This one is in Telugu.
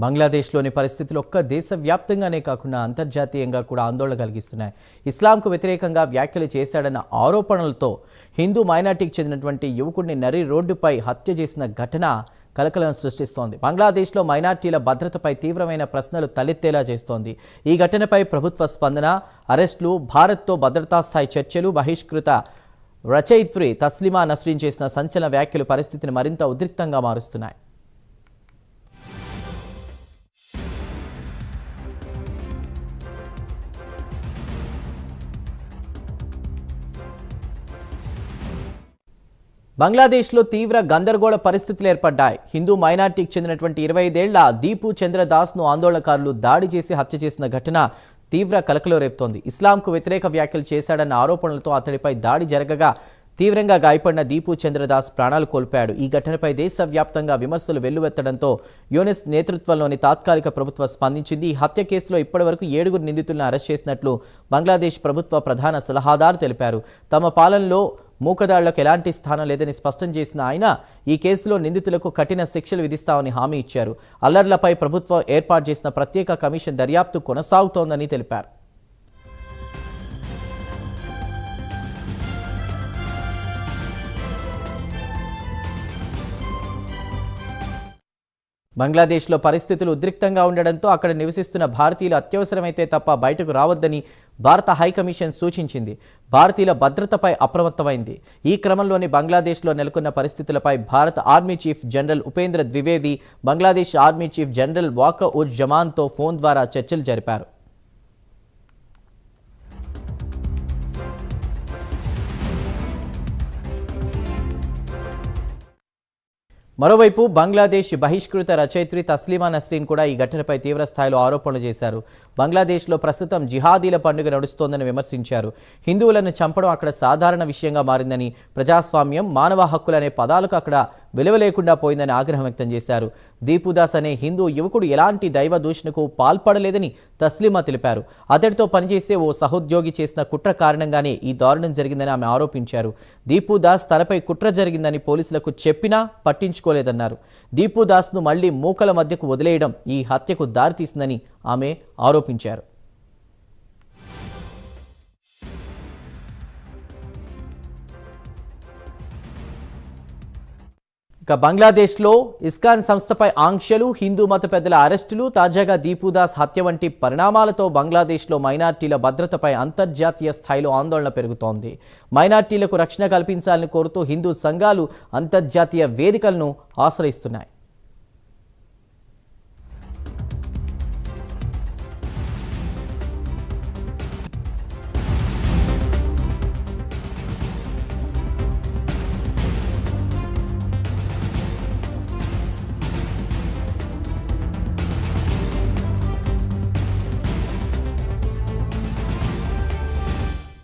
బంగ్లాదేశ్లోని పరిస్థితులు ఒక్క దేశవ్యాప్తంగానే కాకుండా అంతర్జాతీయంగా కూడా ఆందోళన కలిగిస్తున్నాయి. ఇస్లాంకు వ్యతిరేకంగా వ్యాఖ్యలు చేశాడన్న ఆరోపణలతో హిందూ మైనార్టీకి చెందినటువంటి యువకుడిని నరి రోడ్డుపై హత్య చేసిన ఘటన కలకలం సృష్టిస్తోంది. బంగ్లాదేశ్లో మైనార్టీల భద్రతపై తీవ్రమైన ప్రశ్నలు తలెత్తేలా చేస్తోంది. ఈ ఘటనపై ప్రభుత్వ స్పందన, అరెస్టులు, భారత్తో భద్రతా స్థాయి చర్చలు, బహిష్కృత రచయిత్రి తస్లిమా నస్రీన్ చేసిన సంచలన వ్యాఖ్యలు పరిస్థితిని మరింత ఉద్రిక్తంగా మారుస్తున్నాయి. బంగ్లాదేశ్లో తీవ్ర గందరగోళ పరిస్థితులు ఏర్పడ్డాయి. హిందూ మైనార్టీకి చెందినటువంటి 25 ఏళ్ల దీపు చంద్రదాస్ను ఆందోళనకారులు దాడి చేసి హత్య చేసిన ఘటన తీవ్ర కలకలం రేపుతోంది. ఇస్లాంకు వ్యతిరేక వ్యాఖ్యలు చేశాడన్న ఆరోపణలతో అతడిపై దాడి జరగగా తీవ్రంగా గాయపడిన దీపు చంద్రదాస్ ప్రాణాలు కోల్పోయాడు. ఈ ఘటనపై దేశవ్యాప్తంగా విమర్శలు వెల్లువెత్తడంతో యూనిస్ నేతృత్వంలోని తాత్కాలిక ప్రభుత్వం స్పందించింది. ఈ హత్య కేసులో ఇప్పటివరకు 7 నిందితులను అరెస్ట్ చేసినట్లు బంగ్లాదేశ్ ప్రభుత్వ ప్రధాన సలహాదారు తెలిపారు. తమ పాలనలో మూకదాళ్లకు ఎలాంటి స్థానం లేదని స్పష్టం చేసిన ఆయన ఈ కేసులో నిందితులకు కఠిన శిక్షలు విధిస్తామని హామీ ఇచ్చారు. అల్లర్లపై ప్రభుత్వం ఏర్పాటు చేసిన ప్రత్యేక కమిషన్ దర్యాప్తు కొనసాగుతోందని తెలిపారు. బంగ్లాదేశ్లో పరిస్థితులు ఉద్రిక్తంగా ఉండడంతో అక్కడ నివసిస్తున్న భారతీయులు అత్యవసరమైతే తప్ప బయటకు రావద్దని భారత హైకమిషన్ సూచించింది. భారతీయుల భద్రతపై అప్రమత్తమైంది. ఈ క్రమంలోని బంగ్లాదేశ్లో నెలకొన్న పరిస్థితులపై భారత army chief general Upendra Dwivedi Bangladesh army chief general వాకర్-ఉజ్-జమాన్తో ఫోన్ ద్వారా చర్చలు జరిపారు. మరోవైపు బంగ్లాదేశ్ బహిష్కృత రచయిత్రి తస్లిమా నస్రీన్ కూడా ఈ ఘటనపై తీవ్ర స్థాయిలో ఆరోపణలు చేశారు. బంగ్లాదేశ్లో ప్రస్తుతం జిహాదీల పండుగ నడుస్తోందని విమర్శించారు. హిందువులను చంపడం అక్కడ సాధారణ విషయంగా మారిందని, ప్రజాస్వామ్యం, మానవ హక్కులనే పదాలకు అక్కడ విలువ లేకుండా పోయిందని ఆగ్రహం వ్యక్తం చేశారు. దీపుదాస్ అనే హిందూ యువకుడు ఎలాంటి దైవ దూషణకు పాల్పడలేదని తస్లిమా తెలిపారు. అతడితో పనిచేసే ఓ సహోద్యోగి చేసిన కుట్ర కారణంగానే ఈ దారుణం జరిగిందని ఆమె ఆరోపించారు. దీపుదాస్ తనపై కుట్ర జరిగిందని పోలీసులకు చెప్పినా పట్టించుకోలేదన్నారు. దీపుదాస్ను మళ్లీ మూకల మధ్యకు వదిలేయడం ఈ హత్యకు దారితీసిందని ఆమె ఆరోపించారు. ఇక బంగ్లాదేశ్లో ఇస్కాన్ సంస్థపై ఆంక్షలు, హిందూ మత పెద్దల అరెస్టులు, తాజాగా దీపుదాస్ హత్య వంటి పరిణామాలతో బంగ్లాదేశ్లో మైనార్టీల భద్రతపై అంతర్జాతీయ స్థాయిలో ఆందోళన పెరుగుతోంది. మైనార్టీలకు రక్షణ కల్పించాలని కోరుతూ హిందూ సంఘాలు అంతర్జాతీయ వేదికలను ఆశ్రయిస్తున్నాయి.